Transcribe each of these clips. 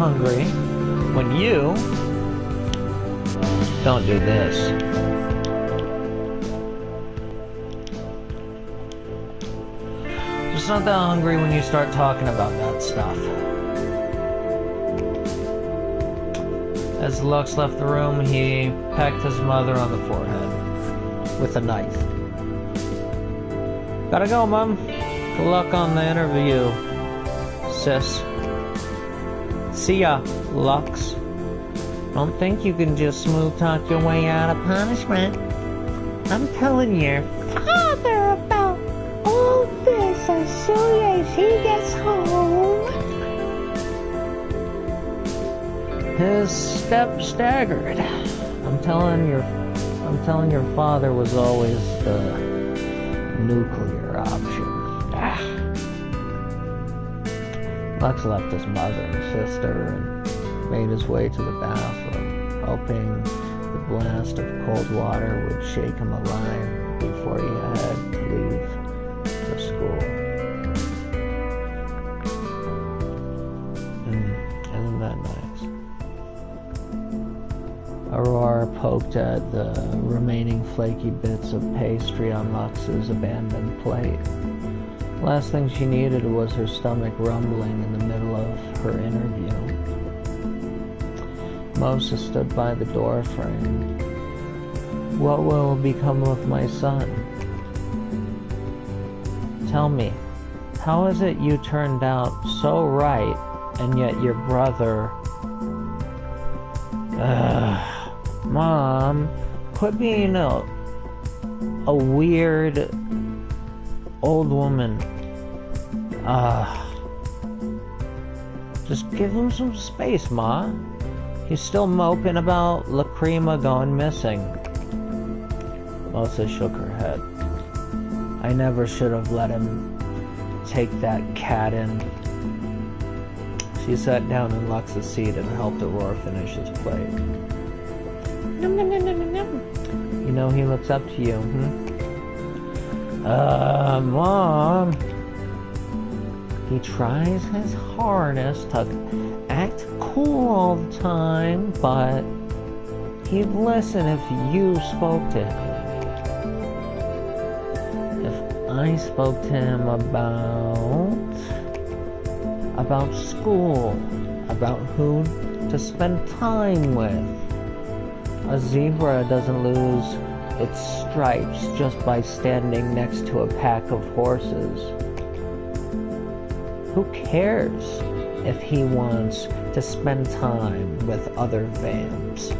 hungry when you don't do this. Just not that hungry when you start talking about that stuff. As Lux left the room, he pecked his mother on the forehead with a knife. Gotta go, Mom. Good luck on the interview, sis. See ya, Lux. Don't think you can just smooth talk your way out of punishment. I'm telling your father about all this as soon as he gets home. His step staggered. I'm telling your father was always the nuclear option. Lux left his mother and sister and made his way to the bathroom, hoping the blast of cold water would shake him alive before he had to leave for school. Isn't that nice? Aurora poked at the remaining flaky bits of pastry on Lux's abandoned plate. Last thing she needed was her stomach rumbling in the middle of her interview. Moses stood by the door frame. What will become of my son? Tell me, how is it you turned out so right, and yet your brother... Mom, quit being a weird old woman. Just give him some space, Ma. He's still moping about Lacrima going missing. Melissa shook her head. I never should have let him take that cat in. She sat down in Lux's seat and helped Aurora finish his plate. Nom, nom, nom, nom, nom. You know he looks up to you, Mom. He tries his hardest to act cool all the time, but he'd listen if you spoke to him. If I spoke to him about school, about who to spend time with. A zebra doesn't lose its stripes just by standing next to a pack of horses. Who cares if he wants to spend time with other vamps?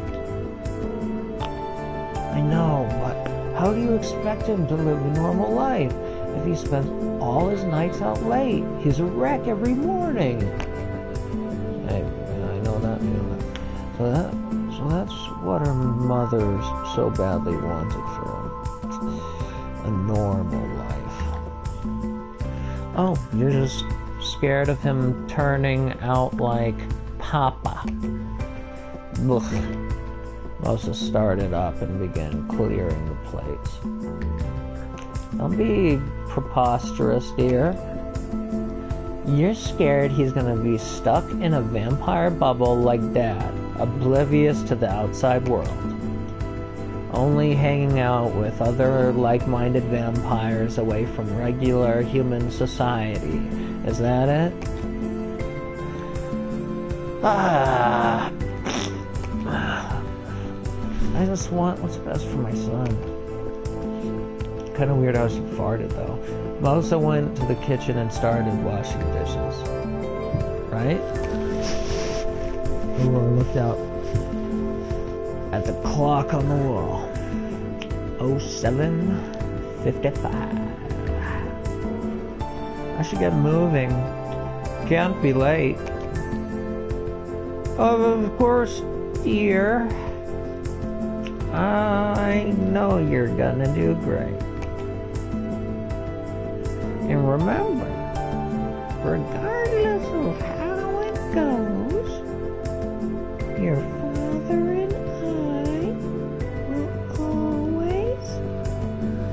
I know, but how do you expect him to live a normal life if he spends all his nights out late? He's a wreck every morning. I know that. So that's what her mother so badly wanted for him. A normal life. Oh, you're just scared of him turning out like Papa. Ugh. Moses started up and began clearing the plates. Don't be preposterous, dear. You're scared he's gonna be stuck in a vampire bubble like Dad, oblivious to the outside world. Only hanging out with other like-minded vampires away from regular human society. Is that it? I just want what's best for my son. Kind of weird how she farted, though. Mosa went to the kitchen and started washing dishes. Right? Aurora looked out at the clock on the wall. 07:55. I should get moving. Can't be late. Of course, dear. I know you're gonna do great. And remember, regardless of how it goes, your father and I will always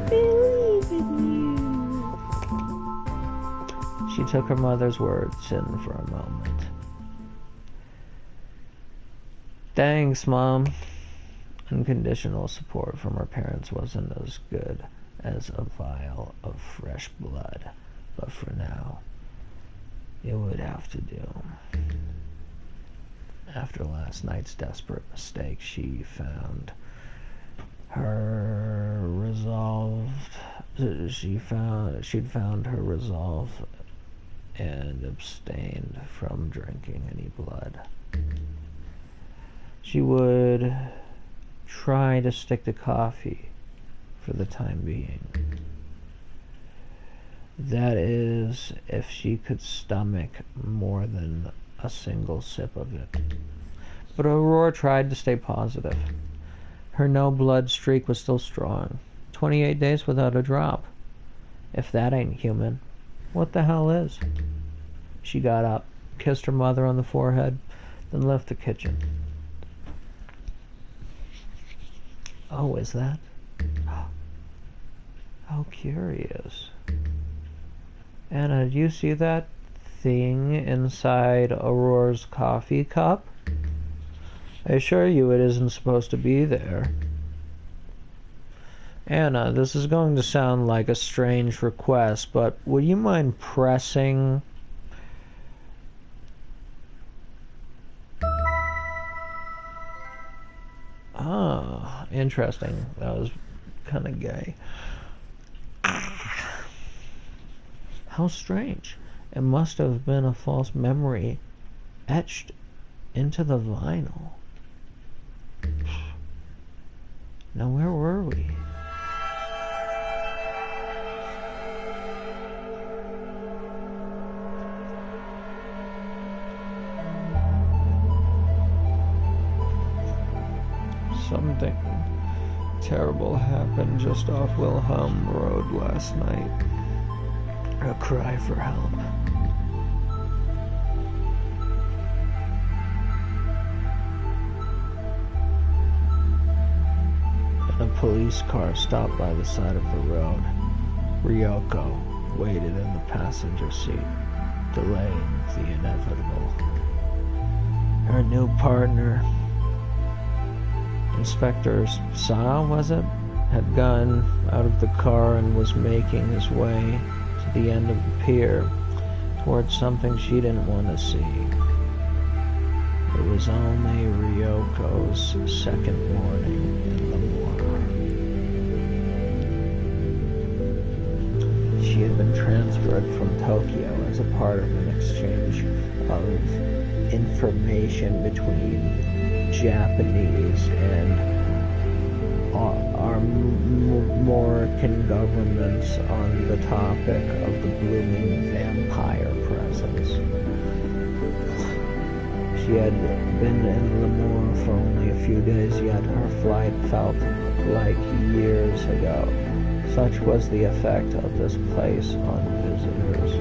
believe in you. She took her mother's words in for a moment. Thanks, Mom. Unconditional support from her parents wasn't as good as a vial of fresh blood, but for now, it would have to do. After last night's desperate mistake, she'd found her resolve and abstained from drinking any blood. She would try to stick to coffee for the time being. That is, if she could stomach more than a single sip of it. But Aurora tried to stay positive. Her no-blood streak was still strong. 28 days without a drop. If that ain't human, what the hell is? She got up, kissed her mother on the forehead, then left the kitchen. Oh, is that? How curious. Anna, do you see that thing inside Aurora's coffee cup? I assure you it isn't supposed to be there. Anna, this is going to sound like a strange request, but would you mind pressing... Ah, interesting. That was kind of gay. How strange. It must have been a false memory etched into the vinyl. Now, where were we? Something terrible happened just off Wilhelm Road last night. A cry for help. And a police car stopped by the side of the road. Ryoko waited in the passenger seat, delaying the inevitable. Her new partner, Inspector Sa, was it? Had gone out of the car and was making his way to the end of the pier towards something she didn't want to see. It was only Ryoko's second morning in Lamora. She had been transferred from Tokyo as a part of an exchange of information between Japanese and American governments on the topic of the blooming vampire presence. She had been in Lamora for only a few days, yet her flight felt like years ago. Such was the effect of this place on visitors.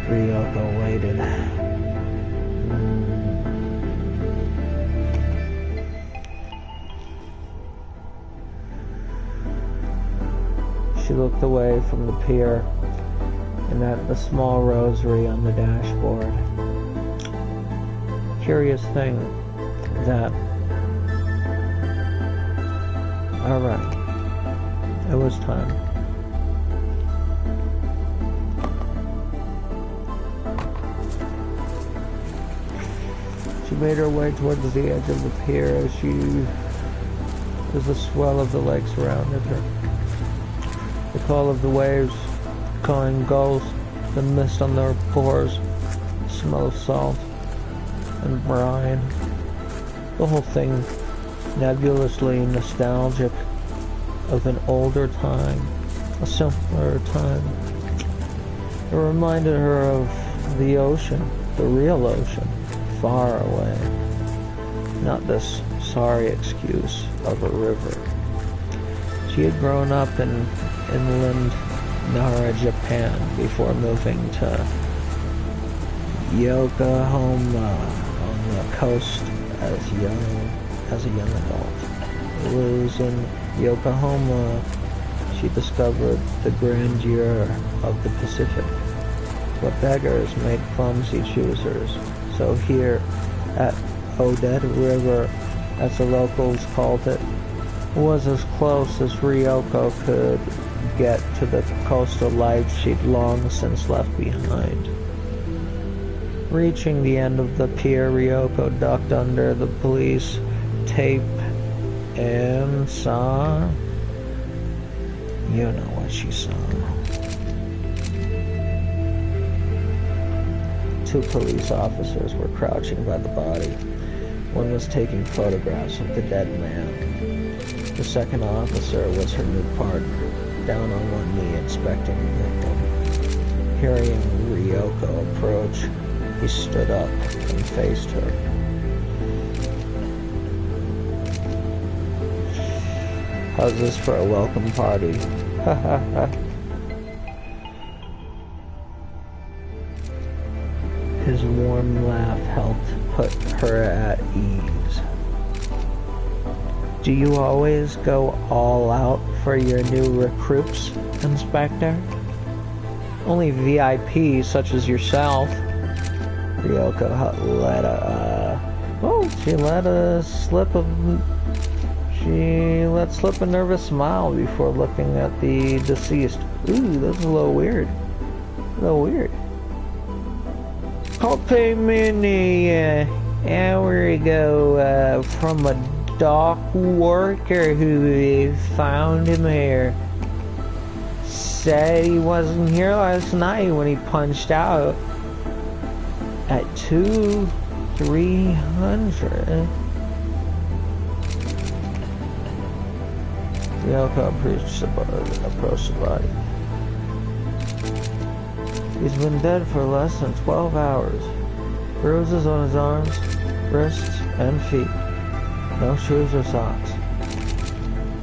Ryoko waited. She looked away from the pier and at the small rosary on the dashboard. Curious thing that... Alright. It was time. She made her way towards the edge of the pier as the swell of the lake surrounded her. The call of the waves, cawing gulls, the mist on their pores, the smell of salt and brine. The whole thing nebulously nostalgic of an older time, a simpler time. It reminded her of the ocean, the real ocean, far away. Not this sorry excuse of a river. She had grown up in inland Nara, Japan, before moving to Yokohama on the coast as a young adult. It was in Yokohama she discovered the grandeur of the Pacific. What beggars make clumsy choosers. So here at Odette River, as the locals called it, was as close as Ryoko could get to the coastal life she'd long since left behind. Reaching the end of the pier, Ryoko ducked under the police tape and saw... You know what she saw. Two police officers were crouching by the body. One was taking photographs of the dead man. The second officer was her new partner, down on one knee inspecting the victim. Hearing Ryoko approach, he stood up and faced her. How's this for a welcome party? Ha ha ha. His warm laugh helped put her at ease. Do you always go all out for your new recruits, Inspector? Only VIPs such as yourself. Ryoko She let slip a nervous smile before looking at the deceased. Ooh, that's a little weird. A little weird. Called him in an hour ago from a dock worker who found him here. Said he wasn't here last night when he punched out at 300. Ryoko approached the body. He's been dead for less than 12 hours. Bruises on his arms, wrists, and feet. No shoes or socks.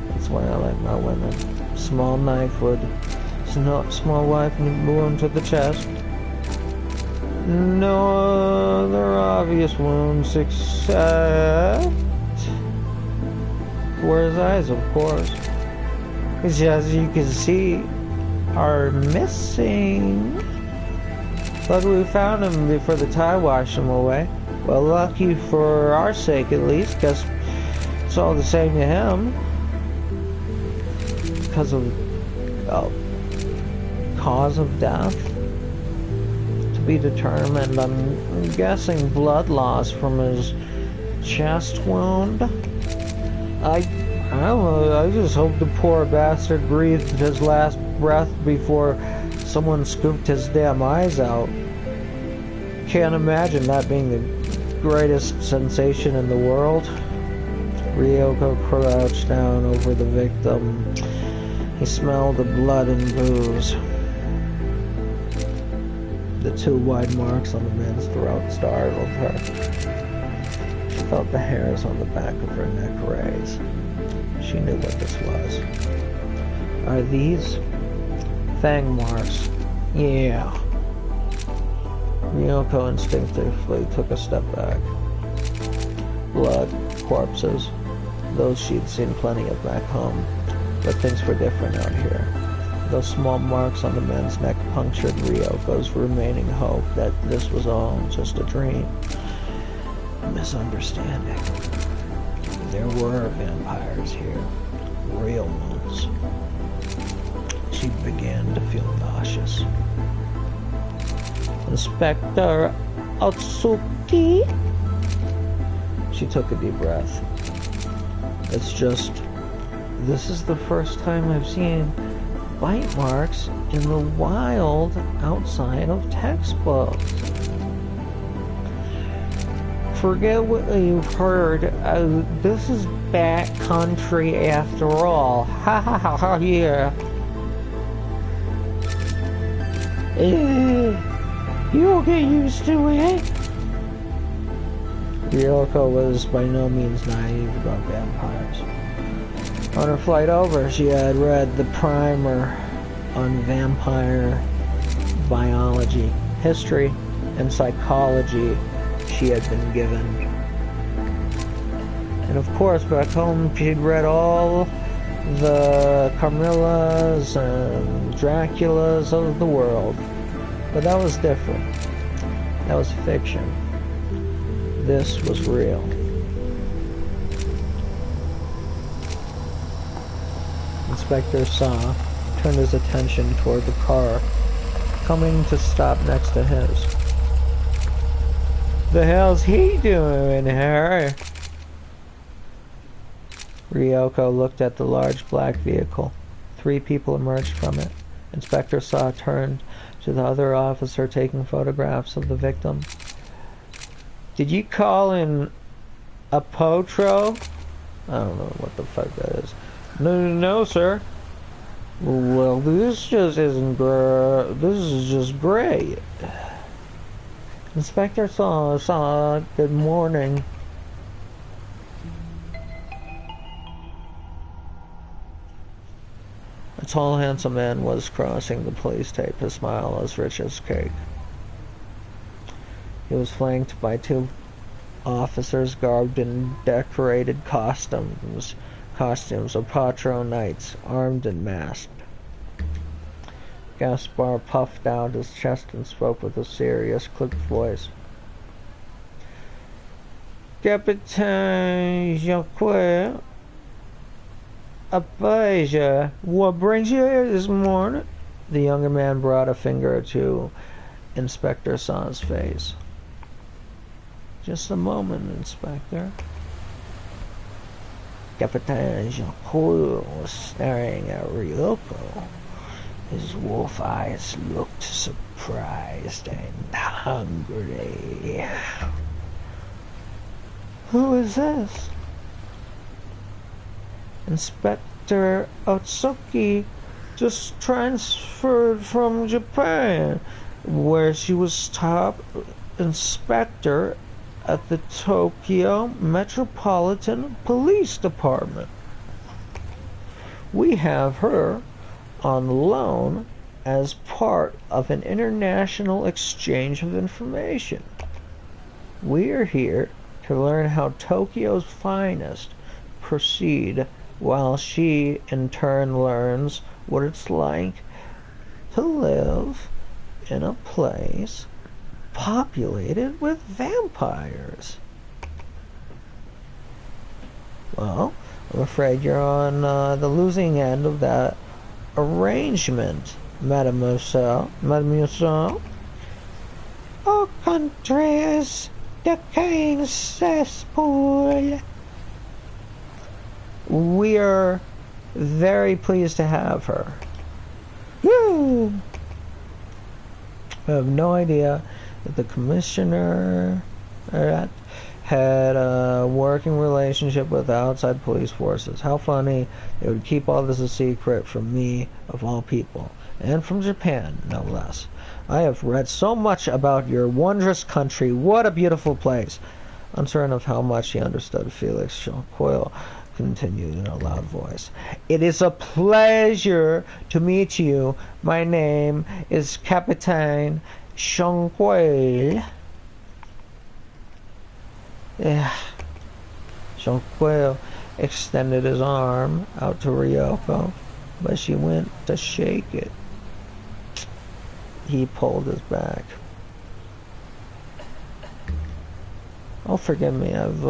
That's why I like my women. Small knife wound to the chest. No other obvious wounds except where his eyes, of course, which, as you can see, are missing. But we found him before the tide washed him away. Well, lucky for our sake, at least. Guess it's all the same to him. Because of cause of death to be determined. I'm guessing blood loss from his chest wound. I don't know. I just hope the poor bastard breathed his last breath before someone scooped his damn eyes out. Can't imagine that being the greatest sensation in the world. Ryoko crouched down over the victim. He smelled the blood and booze. The two wide marks on the man's throat startled her. She felt the hairs on the back of her neck raise. She knew what this was. Are these fang marks? Yeah. Ryoko instinctively took a step back. Blood, corpses, those she'd seen plenty of back home. But things were different out here. Those small marks on the man's neck punctured Ryoko's remaining hope that this was all just a dream. A misunderstanding. There were vampires here. Real ones. She began to feel nauseous. Inspector Otsuki? She took a deep breath. It's just... this is the first time I've seen bite marks in the wild outside of textbooks. Forget what you've heard. This is backcountry after all. Ha ha ha ha, yeah. You'll get used to it. Ryoko was by no means naive about vampires. On her flight over, she had read the primer on vampire biology, history, and psychology she had been given. And of course, back home, she'd read all the Carmillas and Draculas of the world. But that was different. That was fiction. This was real. Inspector Saw turned his attention toward the car, coming to stop next to his. The hell's he doing here? Ryoko looked at the large black vehicle. 3 people emerged from it. Inspector Saw turned to the other officer taking photographs of the victim. Did you call in a potro? I don't know what the fuck that is. No, sir. Well, this just isn't this is just great. Inspector Saw, good morning. A tall, handsome man was crossing the police tape, his smile as rich as cake. He was flanked by 2 officers garbed in decorated costumes of Patro knights, armed and masked. Gaspar puffed out his chest and spoke with a serious, clipped voice. Captain Jacques, a pleasure. What brings you here this morning? The younger man brought a finger to Inspector Saw's face. Just a moment, Inspector. Captain Jacques was staring at Ryoko. His wolf eyes looked surprised and hungry. Who is this? Inspector Otsuki just transferred from Japan, where she was top inspector at the Tokyo Metropolitan Police Department. We have her on loan as part of an international exchange of information. We are here to learn how Tokyo's finest proceed, while she in turn learns what it's like to live in a place populated with vampires. Well, I'm afraid you're on the losing end of that arrangement, Mademoiselle. Au contraire, decaying cesspool. We are very pleased to have her. Woo! I have no idea that the commissioner had a working relationship with outside police forces. How funny they would keep all this a secret from me, of all people, and from Japan, no less. I have read so much about your wondrous country. What a beautiful place. Uncertain of how much he understood, Felix Chancoil continued in a loud voice. It is a pleasure to meet you. My name is Captain Chancoil. Chancoil extended his arm out to Ryoko, but she went to shake it. He pulled his back. Oh, forgive me, I've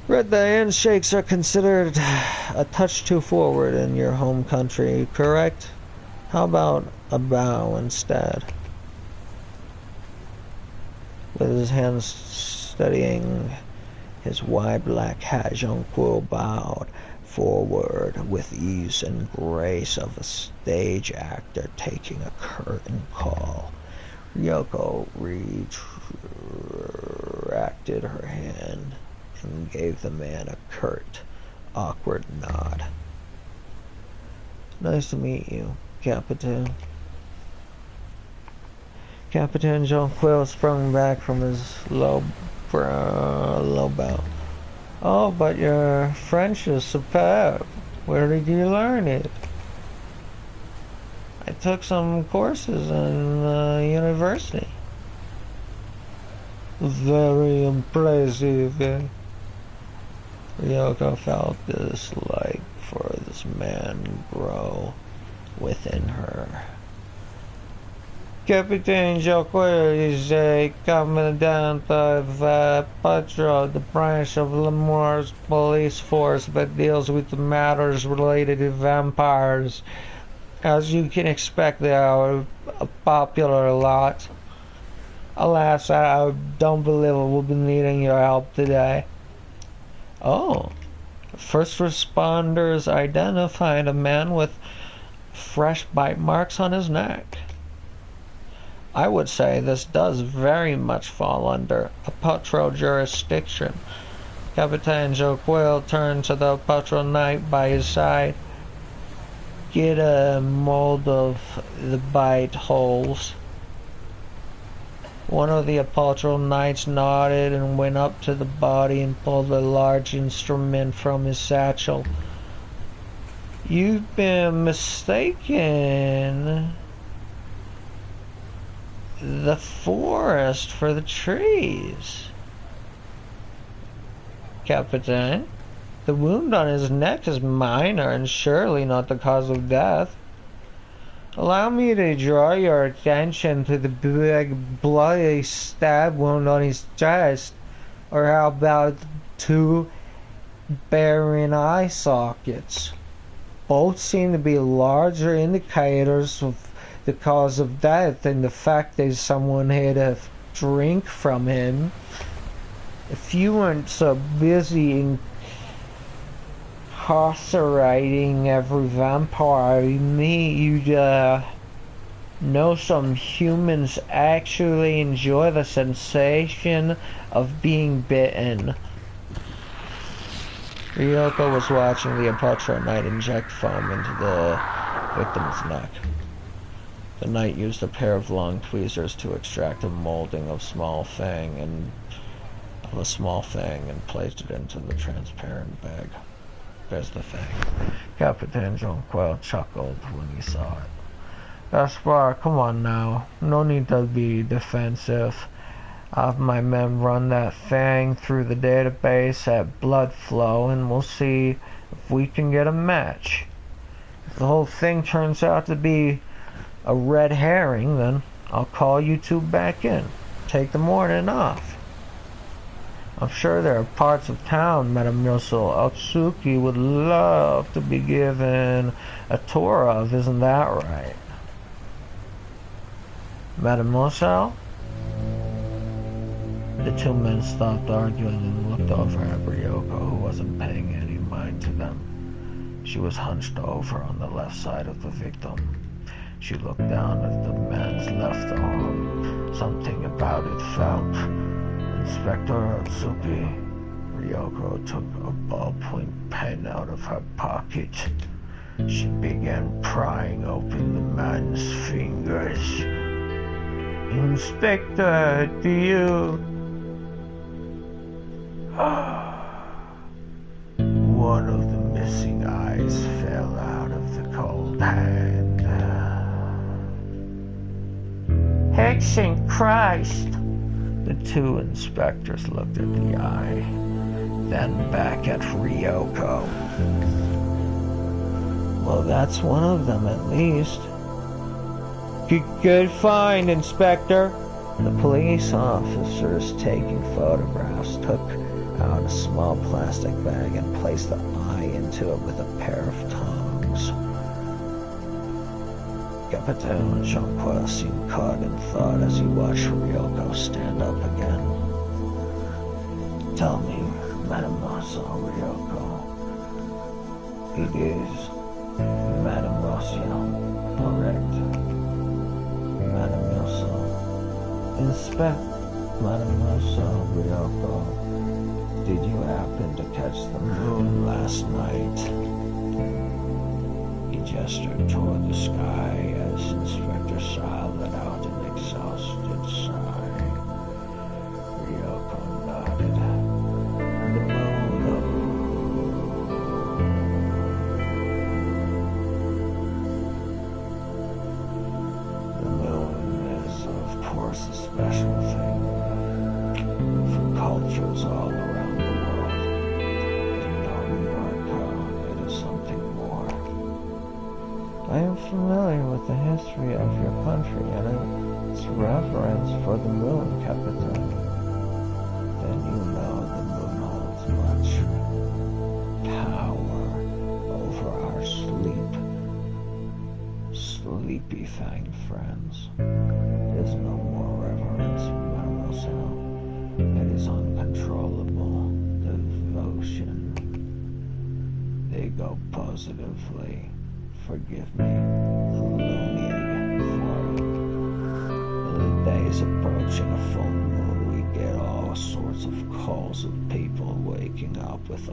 read that handshakes are considered a touch too forward in your home country, correct? How about a bow instead? With his hands steadying his wide black hat, Jonquil bowed forward with ease and grace of a stage actor taking a curtain call. Ryoko retracted her hand and gave the man a curt, awkward nod. Nice to meet you, Captain. Captain Jonquil sprung back from his low bow. Oh, but your French is superb. Where did you learn it? I took some courses in university. Very impressive. Ryoko felt dislike for this man grow within her. Captain Jacques is a commandant of Patrol, the branch of Lemur's police force that deals with matters related to vampires. As you can expect, they are a popular lot. Alas, I don't believe I will be needing your help today. Oh, first responders identified a man with fresh bite marks on his neck. I would say this does very much fall under a patrol jurisdiction. Captain Joquil turned to the patrol knight by his side. Get a mold of the bite holes. One of the patrol knights nodded and went up to the body and pulled a large instrument from his satchel. You've been mistaken the forest for the trees. Captain, the wound on his neck is minor and surely not the cause of death. Allow me to draw your attention to the big bloody stab wound on his chest, or how about 2 barren eye sockets? Both seem to be larger indicators of the cause of death, and the fact that someone had a drink from him. If you weren't so busy incarcerating every vampire you meet, you'd know some humans actually enjoy the sensation of being bitten. Ryoko was watching the patrol knight inject foam into the victim's neck. The knight used a pair of long tweezers to extract a molding of a small fang and placed it into the transparent bag. There's the fang. Captain Jonquil chuckled when he saw it. Gaspar, come on now. No need to be defensive. I'll have my men run that fang through the database at blood flow, and we'll see if we can get a match. If the whole thing turns out to be a red herring, then I'll call you 2 back in. Take the morning off. I'm sure there are parts of town Mademoiselle Otsuki would love to be given a tour of, isn't that right? Mademoiselle? The 2 men stopped arguing and looked over at Ryoko, who wasn't paying any mind to them. She was hunched over on the left side of the victim. She looked down at the man's left arm. Something about it felt. Inspector Otsuki. Ryoko took a ballpoint pen out of her pocket. She began prying open the man's fingers. Inspector, do you... One of the missing eyes fell out of the cold hand. Hexing Christ! The 2 inspectors looked at the eye, then back at Ryoko. Well, that's one of them at least. Good find, Inspector. The police officers taking photographs took out a small plastic bag and placed the eye into it with a pair of tongs. Captain Jonquil seemed caught in thought as he watched Ryoko stand up again. Tell me, Mademoiselle Ryoko. It is Mademoiselle, correct? Mademoiselle. Inspect, Mademoiselle Ryoko. Did you happen to catch the moon last night? He gestured toward the sky as Inspector Shaw let out an exhausted sigh. Ryoko nodded. The moon is, of course, a special thing for cultures all around the world. In New York, it is something more. I am familiar with the history of your country, and It's reverence for the moon, Capitan. Then you know the moon holds much power over our sleepy fanged friends. There's no more reverence, Mademoiselle. It is uncontrollable devotion. They go positively. Forgive me, loony for it. The days approaching a full moon, we get all sorts of calls of people waking up with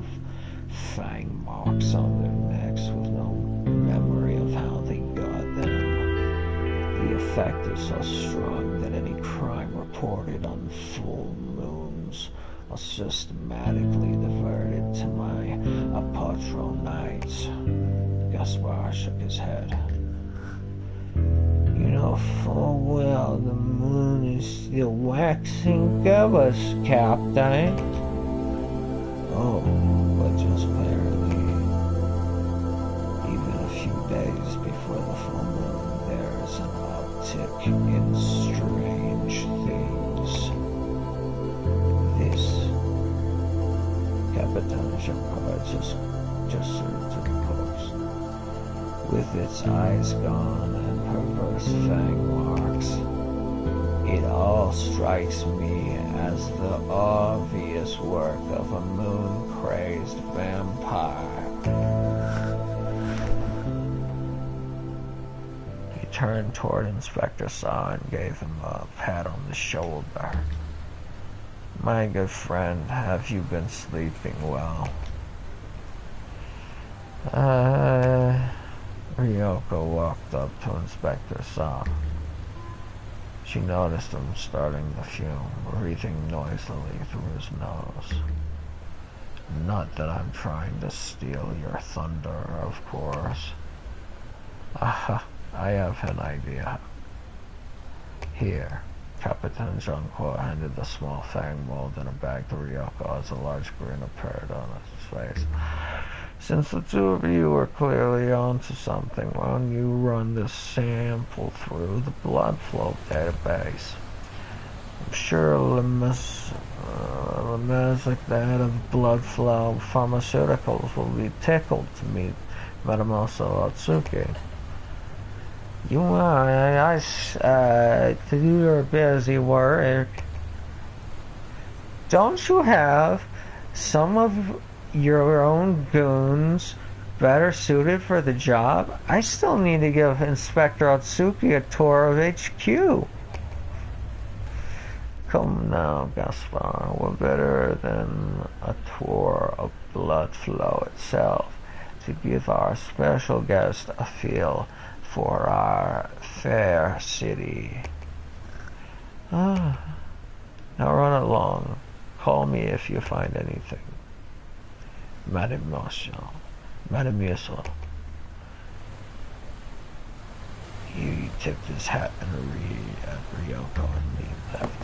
fang marks on their necks with no memory of how they got them. The effect is so strong that any crime reported on full moons are systematically diverted to my apotro nights. Gaspar shook his head. You know full well the moon is still waxing gibbous, Captain. Oh, but just barely. Even a few days before the full moon, there's an uptick in strange things. This Capitan Jacquard just served to the corpse. With its eyes gone and perverse fang marks, it all strikes me as the obvious work of a moon-crazed vampire. He turned toward Inspector Saw and gave him a pat on the shoulder. My good friend, have you been sleeping well? Ryoko walked up to Inspector Saw. She noticed him starting to fume, breathing noisily through his nose. Not that I'm trying to steal your thunder, of course. I have an idea. Here. Capitan Jonquil handed the small fang mold in a bag to Ryoko as a large grin appeared on his face. Since the two of you are clearly onto something, why don't you run this sample through the blood flow database? I'm sure Lemesic, the head of blood flow pharmaceuticals, will be tickled to meet Mademoiselle Otsuki. You to do your busy work. Don't you have some of your own goons better suited for the job? I still need to give Inspector Otsuki a tour of HQ. Come now, Gaspar, we're better than a tour of blood flow itself to give our special guest a feel for our fair city. Now run along. Call me if you find anything. Mademoiselle. He tipped his hat at Ryoko and he left.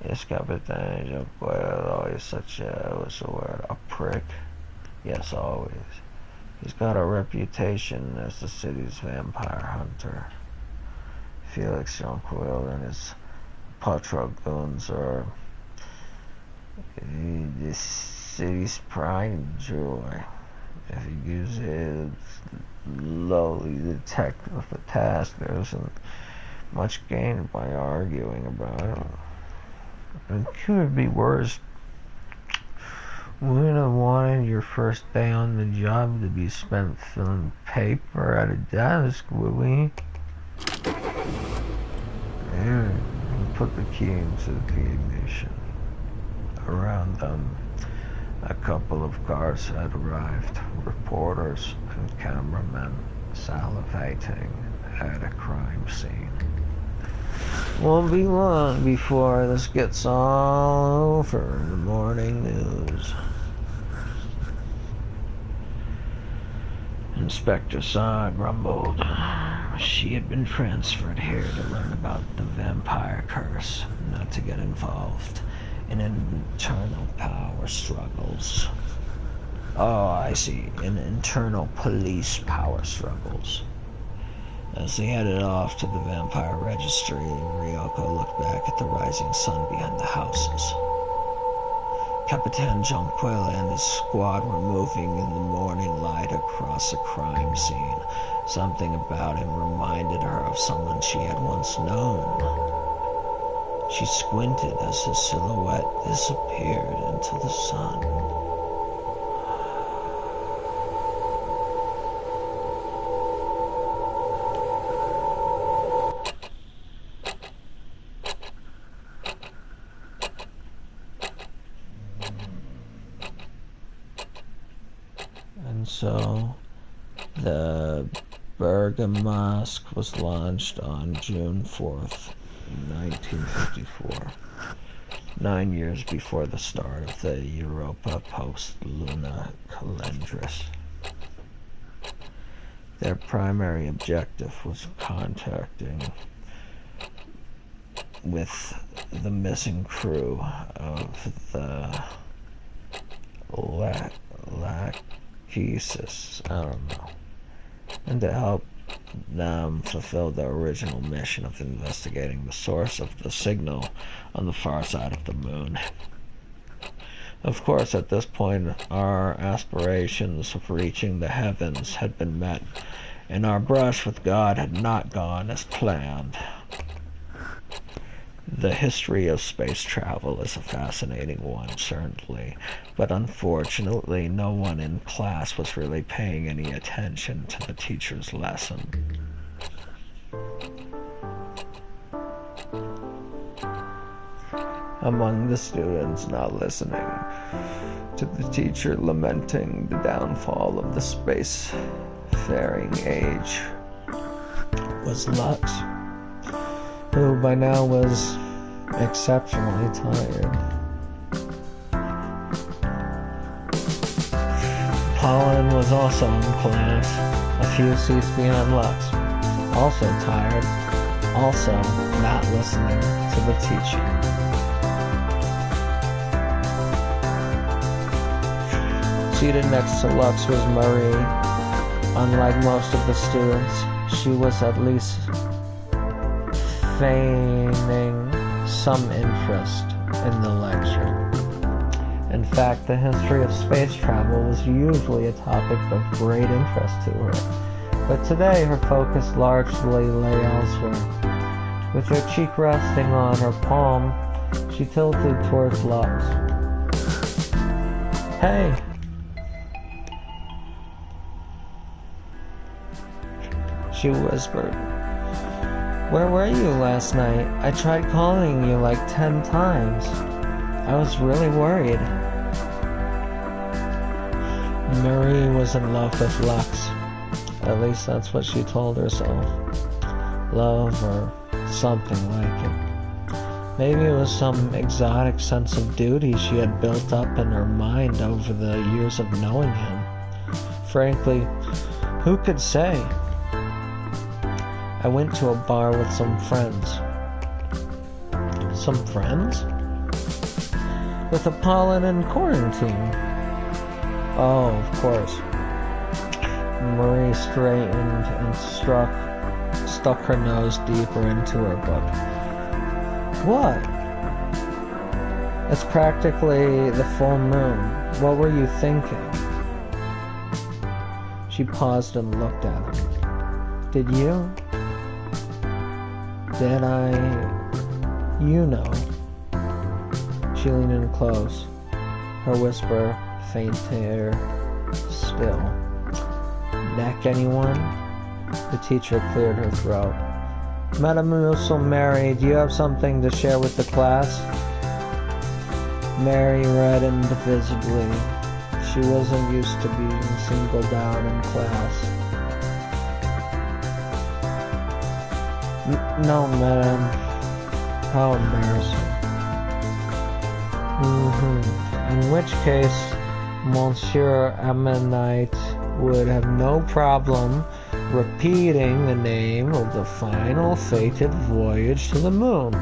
Yes, Capitan Jonquil, always such what's the word, a prick. Yes, always. He's got a reputation as the city's vampire hunter. Felix Jonquil and his Patro goons are the city's pride and joy. If he gives his lowly detective a task, there isn't much gained by arguing about it. It could be worse. We wouldn't have wanted your first day on the job to be spent filling paper at a desk, would we? There, he put the key into the ignition. Around them, a couple of cars had arrived, reporters and cameramen salivating at a crime scene. Won't be long before this gets all over in the morning news. Inspector Saw grumbled. She had been transferred here to learn about the vampire curse, not to get involved in internal power struggles. Oh, I see. In internal police power struggles. As they headed off to the vampire registry, Ryoko looked back at the rising sun behind the houses. Capitan Jonquil and his squad were moving in the morning light across a crime scene. Something about him reminded her of someone she had once known. She squinted as his silhouette disappeared into the sun. And so, the Bergamask was launched on June 4th, 1954, 9 years before the start of the Europa post-Luna calendris. Their primary objective was contacting with the missing crew of the Lachesis, I don't know, and to help them fulfill their original mission of investigating the source of the signal on the far side of the moon. Of course, at this point, our aspirations of reaching the heavens had been met, and our brush with God had not gone as planned. The history of space travel is a fascinating one, certainly, but unfortunately no one in class was really paying any attention to the teacher's lesson. Among the students not listening to the teacher lamenting the downfall of the spacefaring age was Lux, who by now was exceptionally tired. Pollen was also in class, a few seats behind Lux, also tired, also not listening to the teacher. Seated next to Lux was Marie. Unlike most of the students, she was at least feigning some interest in the lecture. In fact, the history of space travel was usually a topic of great interest to her, but today her focus largely lay elsewhere. With her cheek resting on her palm, she tilted towards Lux. "Hey!" she whispered. "Where were you last night? I tried calling you like 10 times. I was really worried." Marie was in love with Lux. At least that's what she told herself. Love or something like it. Maybe it was some exotic sense of duty she had built up in her mind over the years of knowing him. Frankly, who could say? I went to a bar with some friends. Some friends? With Apollon in quarantine. Oh, of course. Marie straightened and stuck her nose deeper into her book. What? It's practically the full moon. What were you thinking? She paused and looked at him. Did you? Did I? You know. She leaned in close, her whisper fainter still. Neck anyone? The teacher cleared her throat. Mademoiselle Mary, do you have something to share with the class? Mary reddened visibly. She wasn't used to being singled out in class. No, madam. How embarrassing. In which case, Monsieur Ammonite would have no problem repeating the name of the final fated voyage to the moon.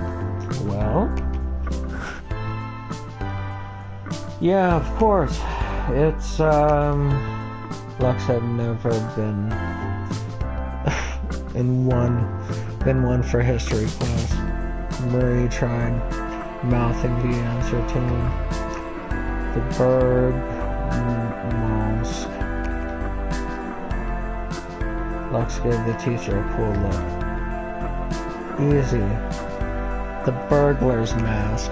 Well? Yeah, of course. it's, Lux had never been been one for history class. Murray tried mouthing the answer to him. The Berg Mosque. Lux gave the teacher a cool look. Easy. The burglar's mask.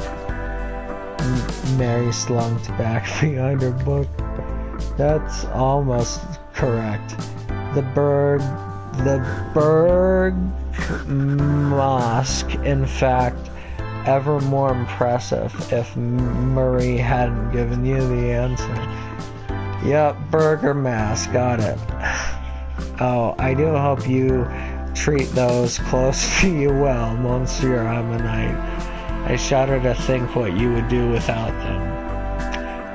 Mary slunk back behind her book. That's almost correct. The Berg Mosque, in fact, ever more impressive if Murray hadn't given you the answer. Yep, burger mask, got it. Oh, I do hope you treat those close to you well, Monsieur Ammonite. I shudder to think what you would do without them.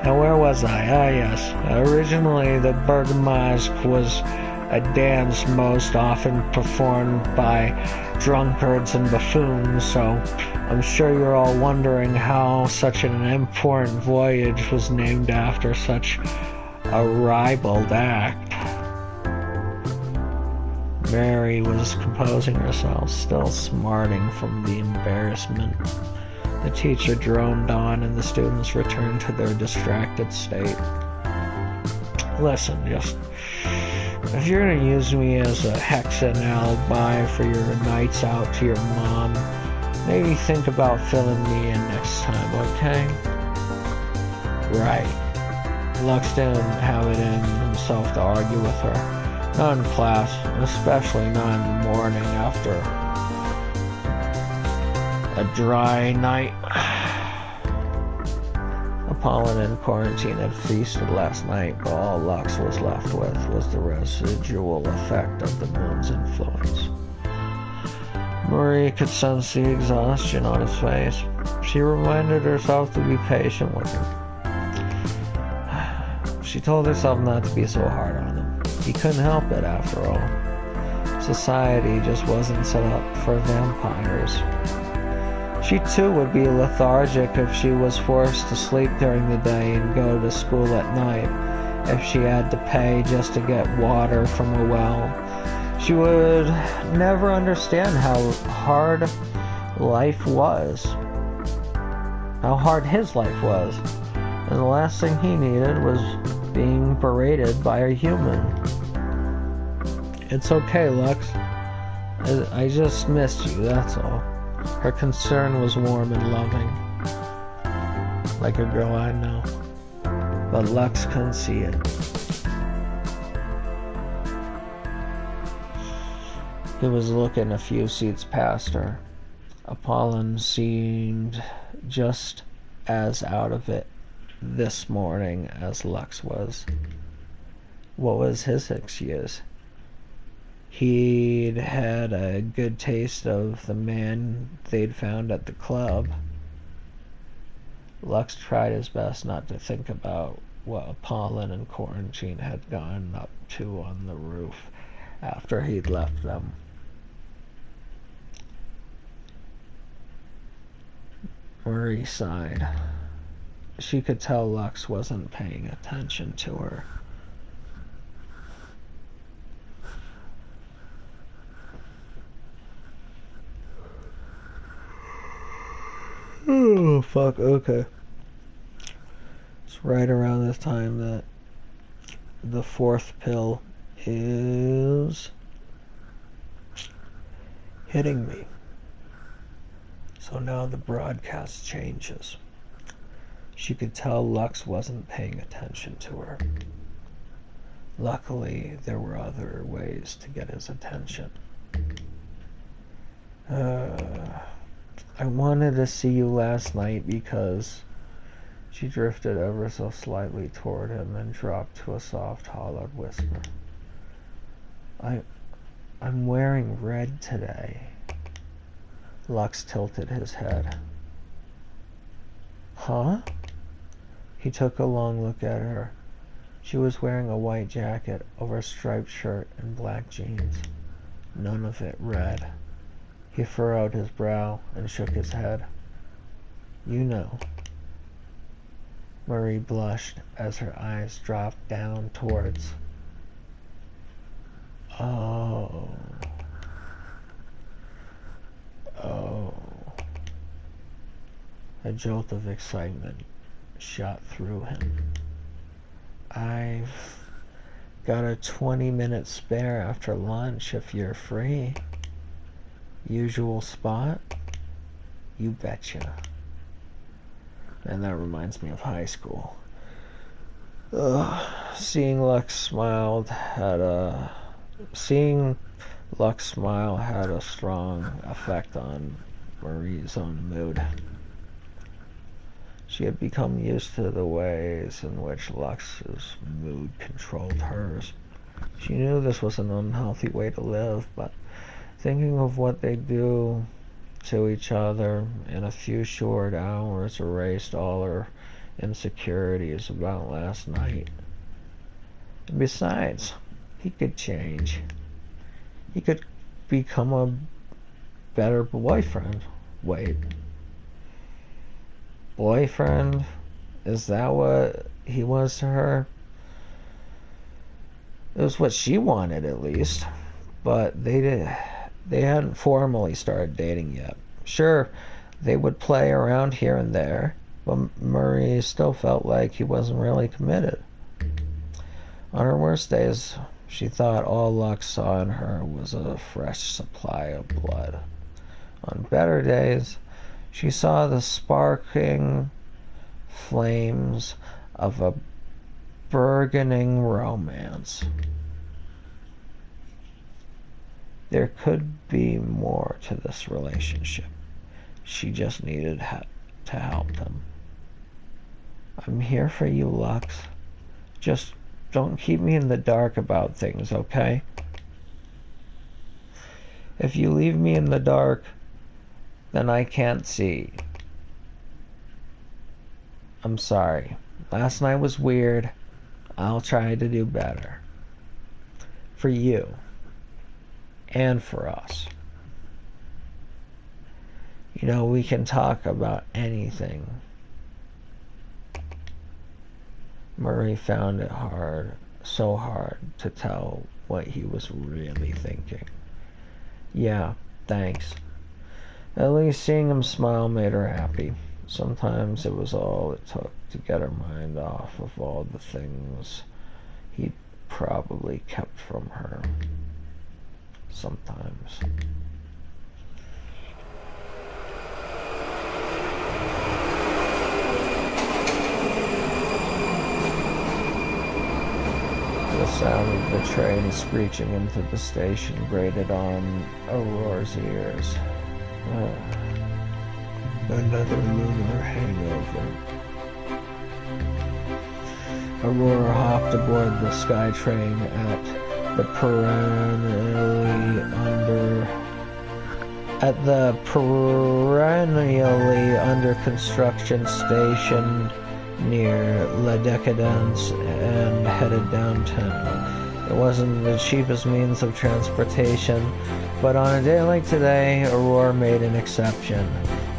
Now where was I? Ah yes, originally the Bergamask was a dance most often performed by drunkards and buffoons, so I'm sure you're all wondering how such an important voyage was named after such a ribald act. Mary was composing herself, still smarting from the embarrassment. The teacher droned on, and the students returned to their distracted state. Listen, if you're gonna use me as a hexen alibi for your nights out to your mom, maybe think about filling me in next time, okay? Right. Lux didn't have it in himself to argue with her. Not in class, especially not in the morning after a dry night. Apollon and Quarantine had feasted last night, but all Lux was left with was the residual effect of the moon's influence. Marie could sense the exhaustion on his face. She reminded herself to be patient with him. She told herself not to be so hard on him. He couldn't help it, after all. Society just wasn't set up for vampires. She too would be lethargic if she was forced to sleep during the day and go to school at night, if she had to pay just to get water from a well. She would never understand how hard life was, how hard his life was, and the last thing he needed was being berated by a human. It's okay, Lux. I just missed you, that's all. Her concern was warm and loving, like a girl I know. But Lux couldn't see it. He was looking a few seats past her. Apollon seemed just as out of it this morning as Lux was. What was his excuse? He'd had a good taste of the man they'd found at the club. Lux tried his best not to think about what Apollon and Quarantine had gone up to on the roof after he'd left them. Marie sighed. She could tell Lux wasn't paying attention to her. Oh, fuck, okay. It's right around this time that the fourth pill is hitting me. So now the broadcast changes. She could tell Lux wasn't paying attention to her. Luckily, there were other ways to get his attention. I wanted to see you last night because... She drifted ever so slightly toward him and dropped to a soft, hollowed whisper. I'm wearing red today. Lux tilted his head. Huh? He took a long look at her. She was wearing a white jacket over a striped shirt and black jeans. None of it red. He furrowed his brow and shook his head. You know. Marie blushed as her eyes dropped down towards... Oh. Oh. A jolt of excitement shot through him. I've got a 20-minute spare after lunch if you're free. Usual spot? You betcha. And that reminds me of high school. Seeing Lux smile had a strong effect on Marie's own mood. She had become used to the ways in which Lux's mood controlled hers. She knew this was an unhealthy way to live, but thinking of what they do to each other in a few short hours erased all her insecurities about last night. And besides, he could change. He could become a better boyfriend. Wait. Boyfriend? Is that what he was to her? It was what she wanted, at least. But they hadn't formally started dating yet. Sure, they would play around here and there, but Marie still felt like he wasn't really committed. On her worst days, she thought all Lux saw in her was a fresh supply of blood. On better days, she saw the sparkling flames of a burgeoning romance. There could be more to this relationship. She just needed to help them. I'm here for you, Lux. Just don't keep me in the dark about things, okay? If you leave me in the dark, then I can't see. I'm sorry. Last night was weird. I'll try to do better. For you. And for us. You know, we can talk about anything. Murray found it so hard to tell what he was really thinking. Yeah, thanks. At least seeing him smile made her happy. Sometimes it was all it took to get her mind off of all the things he'd probably kept from her. Sometimes. The sound of the train screeching into the station grated on Aurora's ears. Another lunar hangover. Aurora hopped aboard the SkyTrain at the perennially under construction station near La Décadence and headed downtown. It wasn't the cheapest means of transportation, but on a day like today, Aurora made an exception.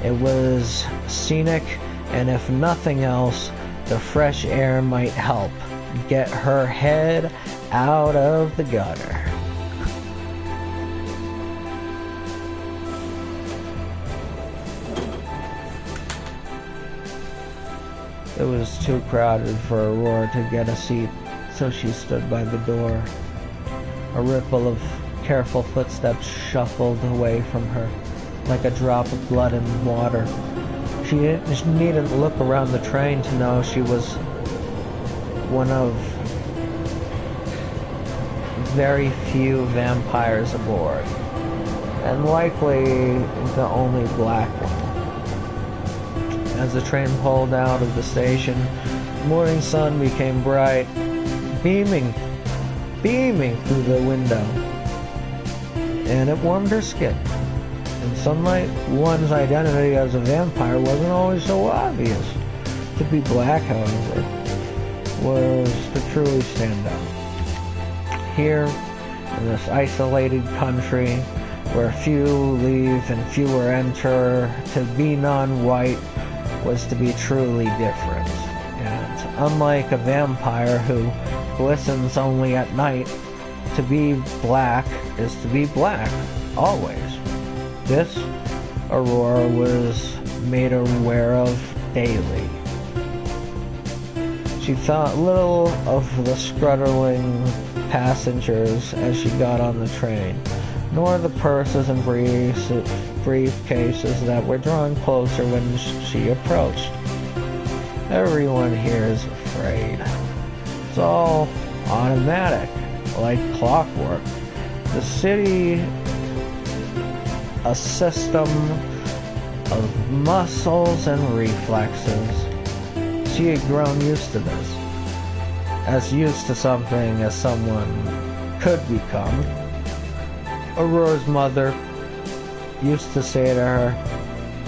It was scenic, and if nothing else, the fresh air might help get her head out of the gutter. It was too crowded for Aurora to get a seat, so she stood by the door. A ripple of careful footsteps shuffled away from her, like a drop of blood in water. She needn't look around the train to know she was one of very few vampires aboard, and likely the only black one. As the train pulled out of the station, the morning sun became bright, beaming through the window, and it warmed her skin. In sunlight, one's identity as a vampire wasn't always so obvious. To be black, however, was to truly stand out. Here, in this isolated country, where few leave and fewer enter, to be non-white was to be truly different. Yeah. unlike a vampire who glistens only at night, to be black is to be black, always. This Aurora was made aware of daily. She thought little of the struggling passengers as she got on the train, nor the purses and briefcases that were drawn closer when she approached. Everyone here is afraid. It's all automatic, like clockwork. The city, a system of muscles and reflexes. She had grown used to this, as used to something as someone could become. Aurora's mother used to say to her,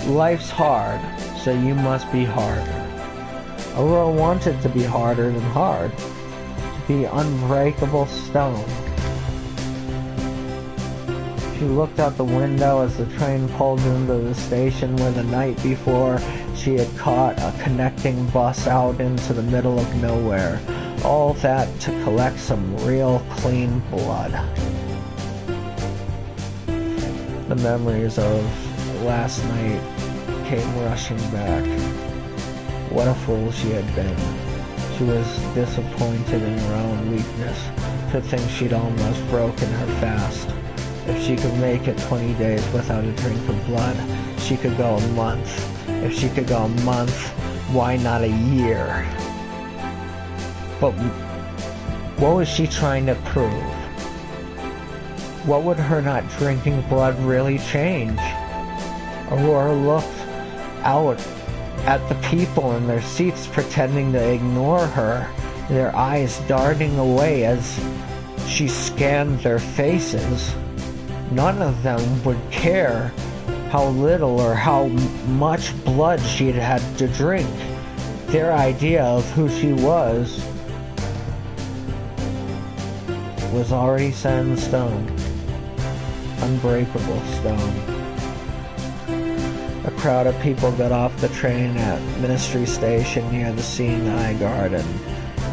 "Life's hard, so you must be harder." Aurora wanted to be harder than hard, to be unbreakable stone. She looked out the window as the train pulled into the station where the night before she had caught a connecting bus out into the middle of nowhere. All that to collect some real clean blood. The memories of last night came rushing back. What a fool she had been. She was disappointed in her own weakness, to think she'd almost broken her fast. If she could make it 20 days without a drink of blood, she could go a month. If she could go a month, why not a year? But what was she trying to prove? What would her not drinking blood really change? Aurora looked out at the people in their seats pretending to ignore her, their eyes darting away as she scanned their faces. None of them would care how little or how much blood she had had to drink. Their idea of who she was already set in stone. Unbreakable stone. A crowd of people got off the train at Ministry Station near the Seeing Eye Garden.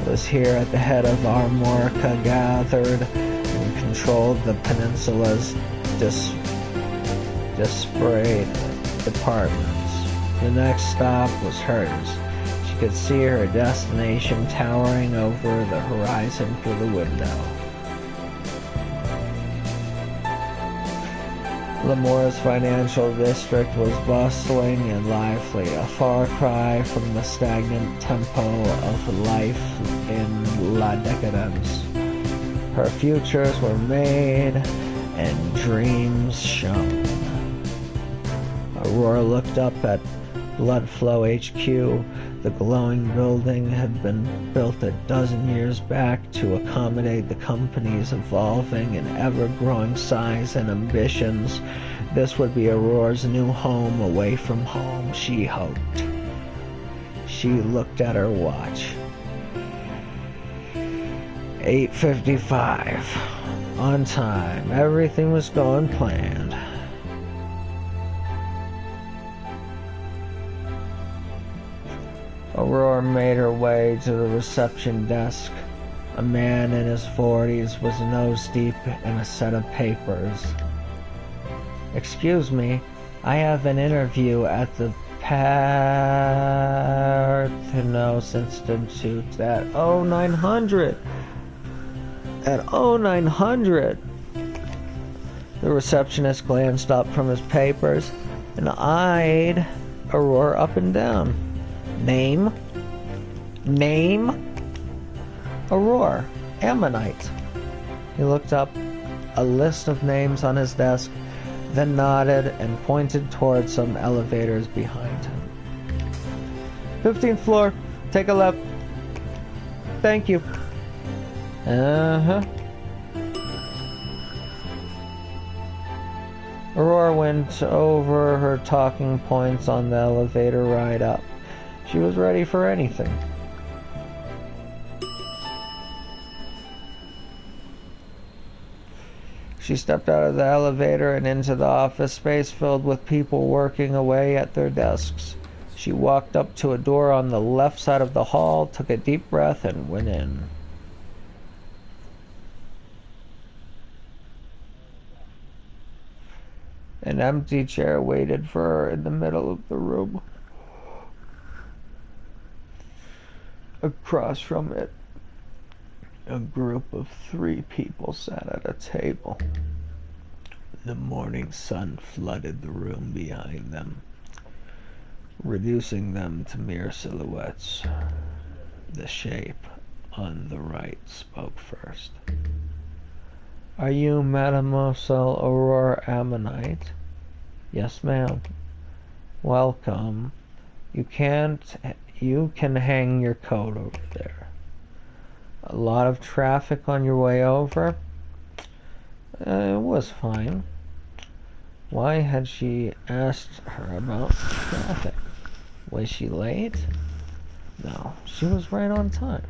It was here at the head of Armorica gathered and controlled the peninsula's disparate departments. The next stop was hers. She could see her destination towering over the horizon through the window. Lemura's financial district was bustling and lively, a far cry from the stagnant tempo of life in La Decadence. Her futures were made and dreams shone. Aurora looked up at Bloodflow HQ. The glowing building had been built a dozen years back to accommodate the company's evolving and ever-growing size and ambitions. This would be Aurora's new home away from home, she hoped. She looked at her watch. 8:55. On time. Everything was going planned. Aurora made her way to the reception desk. A man in his 40s was nose deep in a set of papers. "Excuse me, I have an interview at the Parthenos Institute at 0900. At 0900. The receptionist glanced up from his papers and eyed Aurora up and down. Name? Name? Aurora, Ammonite. He looked up a list of names on his desk, then nodded and pointed towards some elevators behind him. 15th floor, take a left. Thank you. Aurora went over her talking points on the elevator ride up. She was ready for anything. She stepped out of the elevator and into the office space filled with people working away at their desks. She walked up to a door on the left side of the hall, took a deep breath, and went in. An empty chair waited for her in the middle of the room. Across from it, a group of 3 people sat at a table. The morning sun flooded the room behind them, reducing them to mere silhouettes. The shape on the right spoke first. "Are you Mademoiselle Aurore Ammonite?" "Yes, ma'am." "Welcome. You can hang your coat over there." "A lot of traffic on your way over?" It was fine. Why had she asked her about traffic? Was she late? No, she was right on time.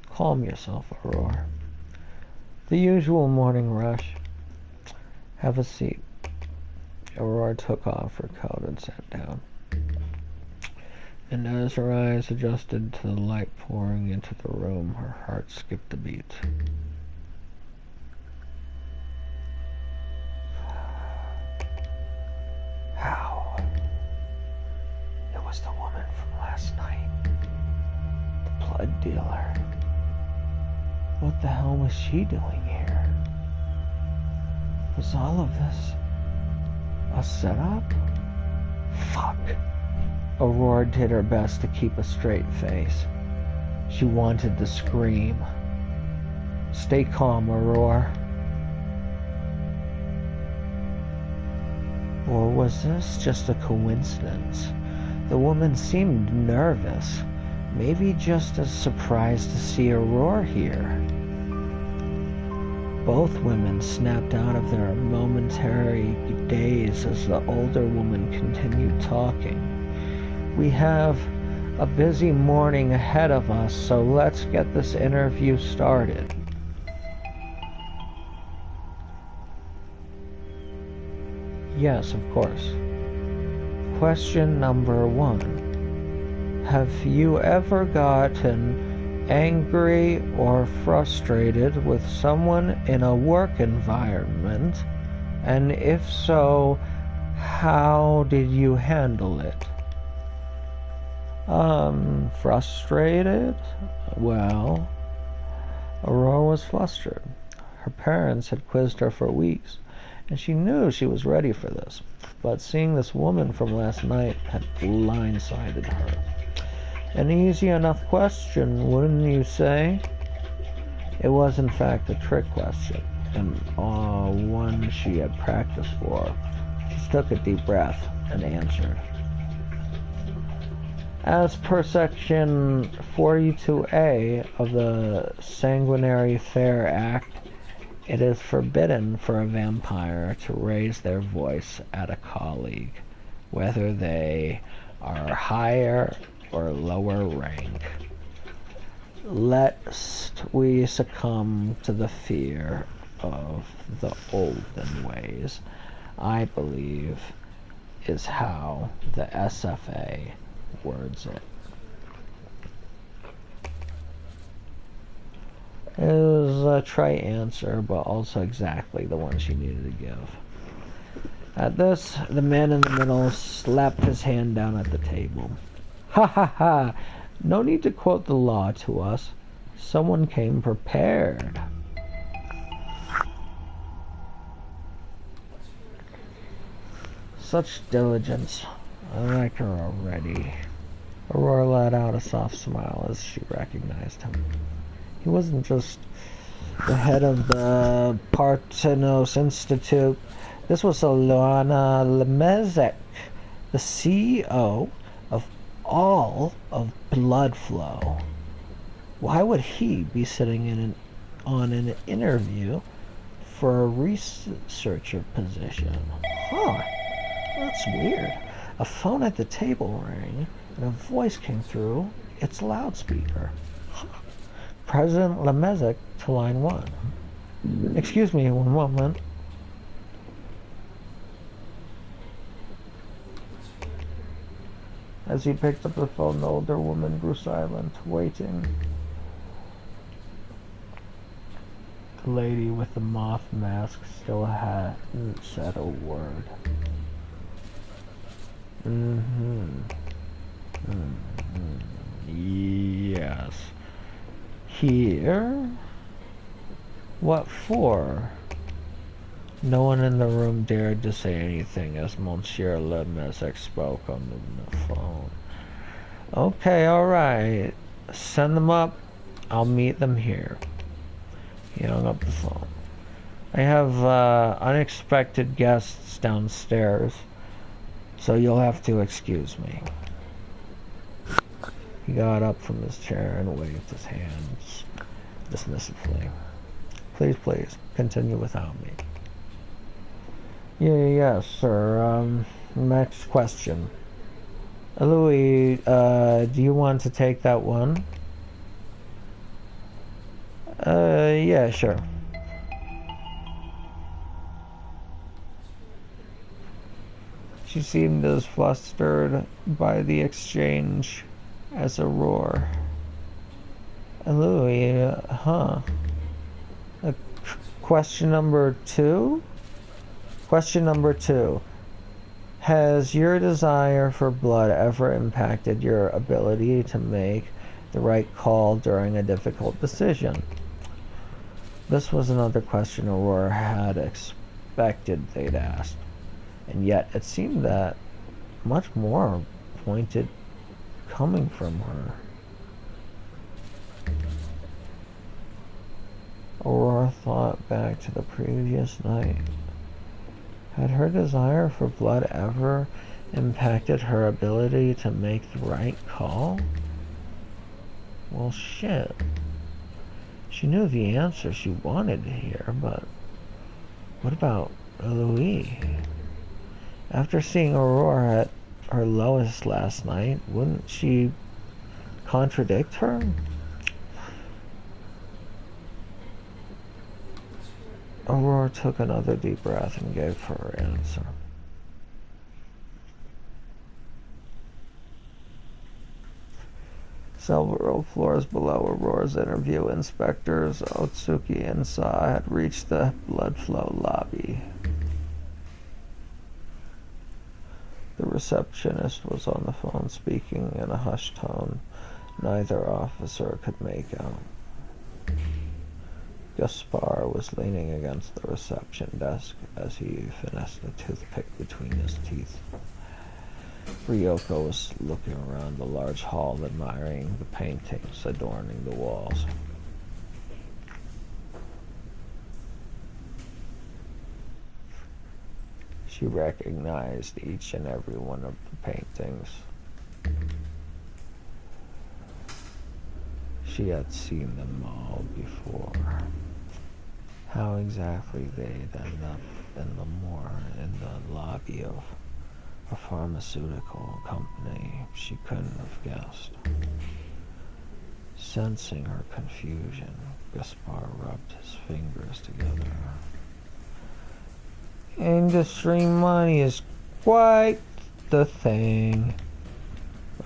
"Calm yourself, Aurore. The usual morning rush. Have a seat." Aurore took off her coat and sat down. And as her eyes adjusted to the light pouring into the room, her heart skipped a beat. How? It was the woman from last night. The blood dealer. What the hell was she doing here? Was all of this a setup? Fuck. Aurore did her best to keep a straight face. She wanted to scream. "Stay calm, Aurore." Or was this just a coincidence? The woman seemed nervous, maybe just as surprised to see Aurore here. Both women snapped out of their momentary daze as the older woman continued talking. "We have a busy morning ahead of us, so let's get this interview started." "Yes, of course. Question number 1. Have you ever gotten angry or frustrated with someone in a work environment? And if so, how did you handle it?" Frustrated? Well, Aurore was flustered. Her parents had quizzed her for weeks, and she knew she was ready for this. But seeing this woman from last night had blindsided her. An easy enough question, wouldn't you say? It was in fact a trick question, and one she had practiced for. She took a deep breath and answered. As per Section 42A of the Sanguinary Fair Act, it is forbidden for a vampire to raise their voice at a colleague, whether they are higher or lower rank, lest we succumb to the fear of the olden ways, I believe, is how the SFA words it. It was a trite answer, but also exactly the one she needed to give. At this, the man in the middle slapped his hand down at the table. "Ha ha ha! No need to quote the law to us. Someone came prepared." Such diligence. I like her already. Aurore let out a soft smile as she recognized him. He wasn't just the head of the Parthenos Institute. This was Alanna Lemezek, the CEO of all of Bloodflow. Why would he be sitting on an interview for a researcher position? Huh, that's weird. A phone at the table rang, and a voice came through its loudspeaker. President Lemezek to line 1. "Excuse me, one moment." As he picked up the phone, the older woman grew silent, waiting. The lady with the moth mask still hadn't said a word. Yes. Here? What for? No one in the room dared to say anything as Monsieur Le Messic spoke on the phone. Okay, alright. Send them up. I'll meet them here. He hung up the phone. I have unexpected guests downstairs, so you'll have to excuse me. He got up from his chair and waved his hands dismissively. Please, continue without me. Yes, sir. Next question. Louis, do you want to take that one? Yeah, sure. She seemed as flustered by the exchange as a roar. Louis, Question number 2? Question number 2. Has your desire for blood ever impacted your ability to make the right call during a difficult decision? This was another question Aurora had expected they'd asked, and yet it seemed that much more pointed coming from her. Aurora thought back to the previous night. Had her desire for blood ever impacted her ability to make the right call? Well, shit. She knew the answer she wanted to hear, but what about Louis? After seeing Aurora at her lowest last night, wouldn't she contradict her? Aurora took another deep breath and gave her answer. Several floors below Aurora's interview, Inspectors Otsuki and Sa had reached the blood flow lobby. The receptionist was on the phone, speaking in a hushed tone neither officer could make out. Gaspar was leaning against the reception desk as he finessed a toothpick between his teeth. Ryoko was looking around the large hall, admiring the paintings adorning the walls. She recognized each and every one of the paintings. She had seen them all before. How exactly they'd end up in the lobby of a pharmaceutical company, she couldn't have guessed. Sensing her confusion, Gaspar rubbed his fingers together. Industry money is quite the thing.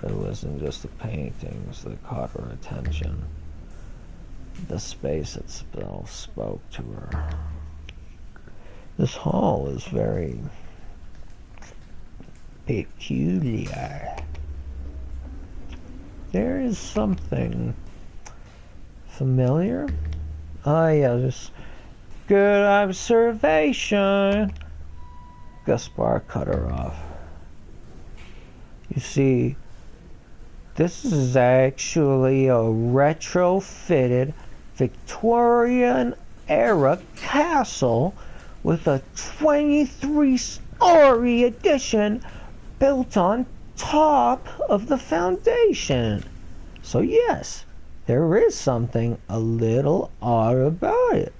But it wasn't just the paintings that caught her attention. The space itself spoke to her. This hall is very peculiar. There is something familiar. Yes. Good observation. Gaspar cut her off. You see, this is actually a retrofitted Victorian-era castle with a 23-story addition built on top of the foundation. So yes, there is something a little odd about it,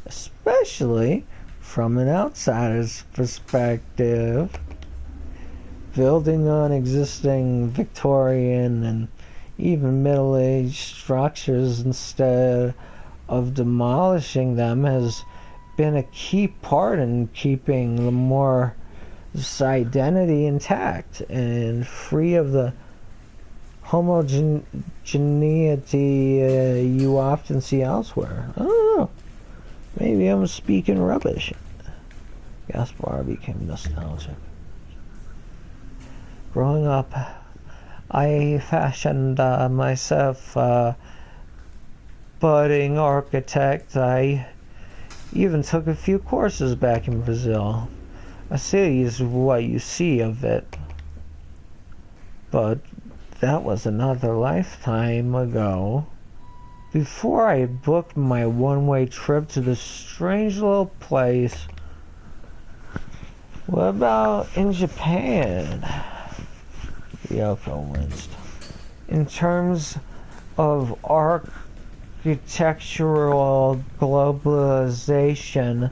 especially from an outsider's perspective. Building on existing Victorian and even Middle Age structures instead of demolishing them has been a key part in keeping Lemore's identity intact and free of the homogeneity you often see elsewhere. I don't know. Maybe I'm speaking rubbish. Gaspar became nostalgic. Growing up, I fashioned myself a budding architect. I even took a few courses back in Brazil. A city is what you see of it. But that was another lifetime ago. Before I booked my one-way trip to this strange little place. What about in Japan? Ryoko winced. In terms of architectural globalization,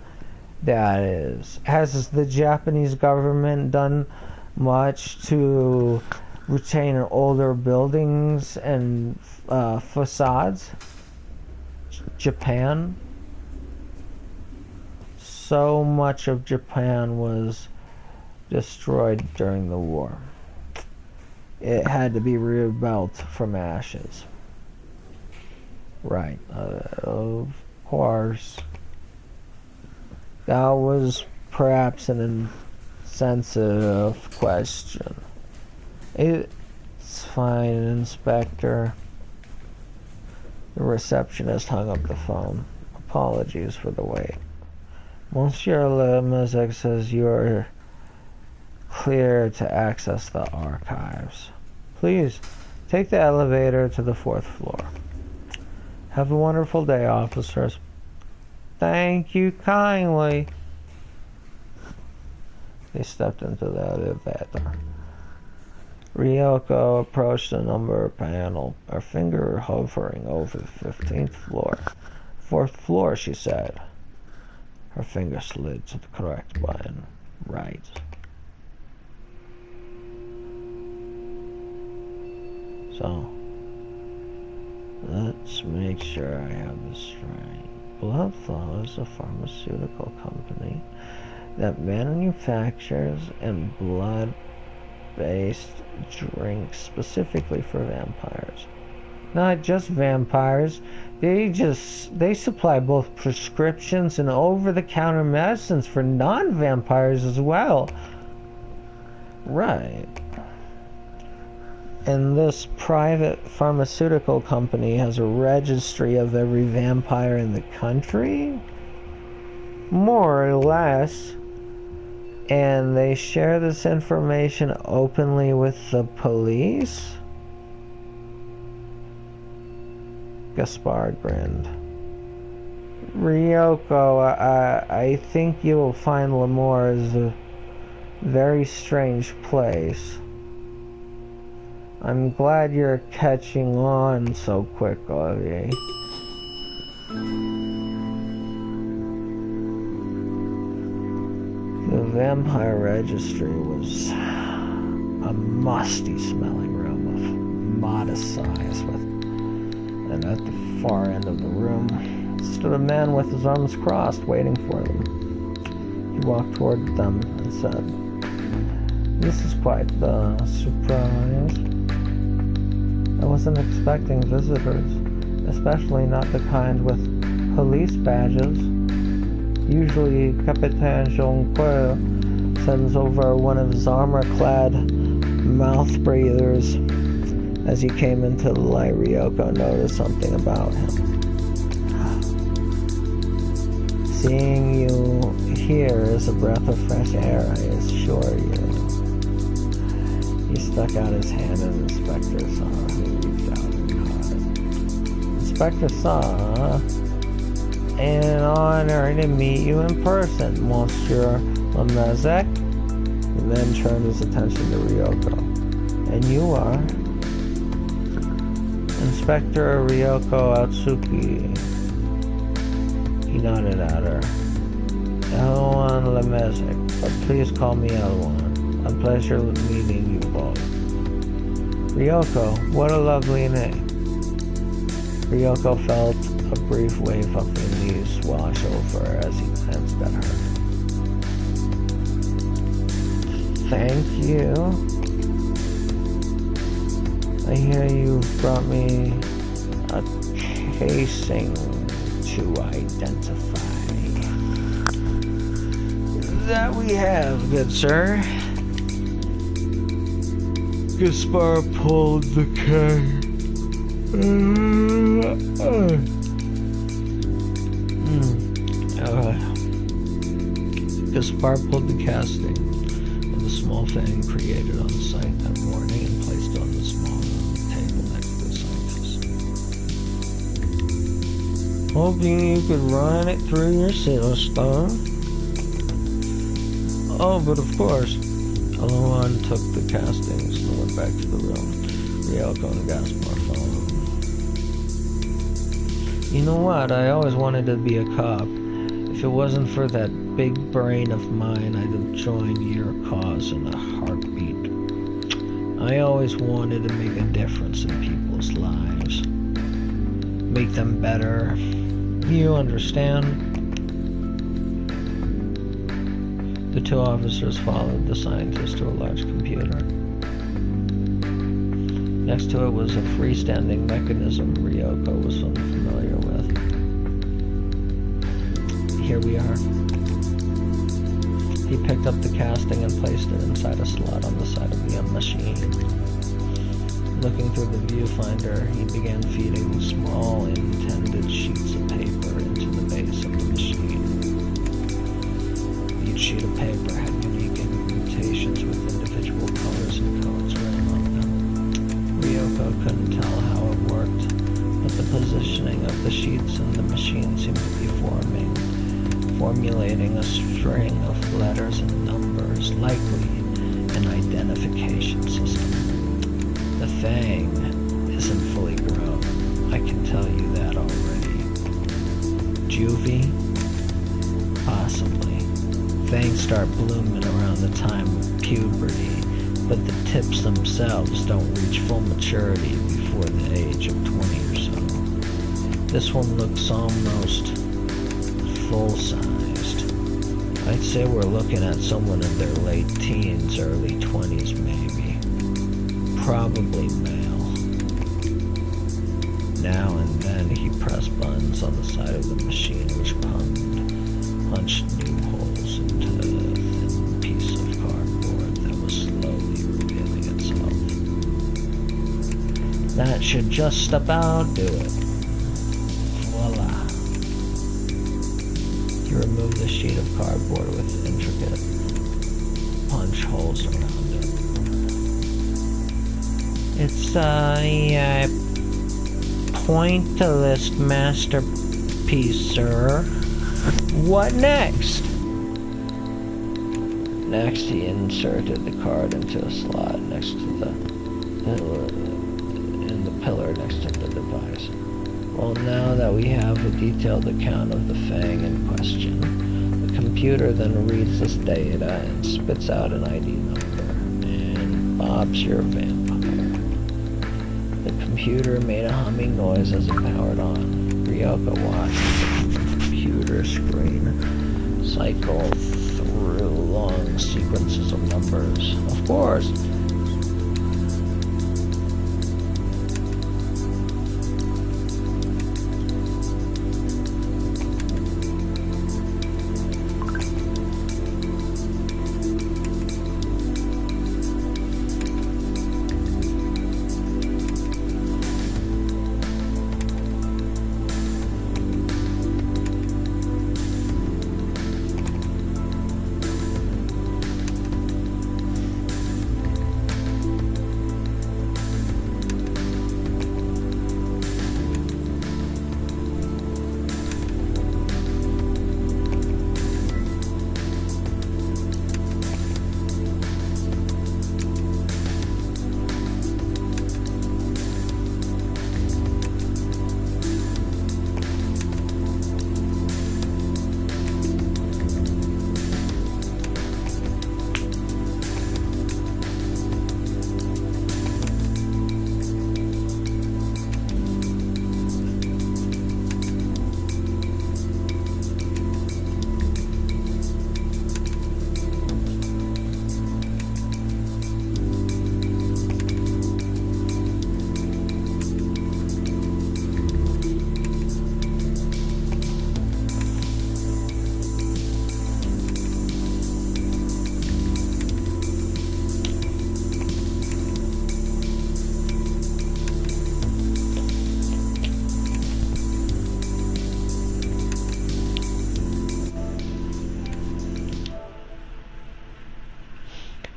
that is. Has the Japanese government done much to retain older buildings and facades? Japan? So much of Japan was destroyed during the war. It had to be rebuilt from ashes. Right, of course. That was perhaps an insensitive question. It's fine, Inspector. The receptionist hung up the phone. Apologies for the wait. Monsieur Lemezek says you are clear to access the archives. Please, take the elevator to the 4th floor. Have a wonderful day, officers. Thank you kindly. They stepped into the elevator. Ryoko approached the number panel, her finger hovering over the 15th floor. 4th floor, she said. Her finger slid to the correct button. Right. So, let's make sure I have this straight. Bloodflow is a pharmaceutical company that manufactures and blood-based drinks specifically for vampires. Not just vampires. They supply both prescriptions and over-the-counter medicines for non-vampires as well. Right. And this private pharmaceutical company has a registry of every vampire in the country? More or less. And they share this information openly with the police? Gaspar grinned. Ryoko, I think you will find Lemoore is a very strange place. I'm glad you're catching on so quickly. The vampire registry was a musty-smelling room of modest size, and at the far end of the room stood a man with his arms crossed, waiting for them. He walked toward them and said, "This is quite the surprise. I wasn't expecting visitors, especially not the kind with police badges. Usually, Capitan Jonquil sends over one of his armor-clad mouth-breathers." As he came into the light, Ryoko noticed something about him. "Seeing you here is a breath of fresh air, I assure you." He stuck out his hand and Inspector Saw, who reached out and caught it. "Inspector Saw, an honor to meet you in person, Monsieur Lemezek." He then turned his attention to Ryoko. "And you are?" "Inspector Ryoko Atsuki." He nodded at her. "L1 Lemezek, but please call me L1. A pleasure meeting you both." "Ryoko, what a lovely name." Ryoko felt a brief wave of relief wash over her as he glanced at her. "Thank you. I hear you brought me a casing to identify. That we have, good sir. Gaspar pulled the Gaspar pulled the casting of the small fang created on the site that morning and placed it on the small table next to the scientist. Hoping you could run it through your system. Oh, but of course. Alohan took the castings and went back to the room. Ryoko and Gaspar followed. You know what? I always wanted to be a cop. If it wasn't for that big brain of mine, I'd have joined your cause in a heartbeat. I always wanted to make a difference in people's lives. Make them better. You understand? The two officers followed the scientist to a large computer. Next to it was a freestanding mechanism Ryoko was unfamiliar with. Here we are. He picked up the casting and placed it inside a slot on the side of the machine. Looking through the viewfinder, he began feeding small intended sheets of paper into the base of the machine. Each sheet of paper had unique indentations with individual colors and codes written on them. Ryoko couldn't tell how it worked, but the positioning of the sheets in the machine seemed to be formulating a string of letters and numbers, likely an identification system. The Fang isn't fully grown. I can tell you that already. Juvie? Possibly. Fangs start blooming around the time of puberty, but the tips themselves don't reach full maturity before the age of 20 or so. This one looks almost full-sized. I'd say we're looking at someone in their late teens, early 20s maybe. Probably male. Now and then he pressed buttons on the side of the machine which punched new holes into the thin piece of cardboard that was slowly revealing itself. That should just about do it. Voila. He removed the sheet of cardboard with intricate punch holes around it. It's a pointillist masterpiece, sir. What next? Next, he inserted the card into a slot next to the pillar next to the device. Well, now that we have a detailed account of the Fang in question, the computer then reads this data and spits out an ID number. And Bob's your vampire. The computer made a humming noise as it powered on. Ryoko watched the computer screen cycle through long sequences of numbers. Of course.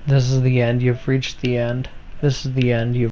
This is the end. You've reached the end. This is the end. You've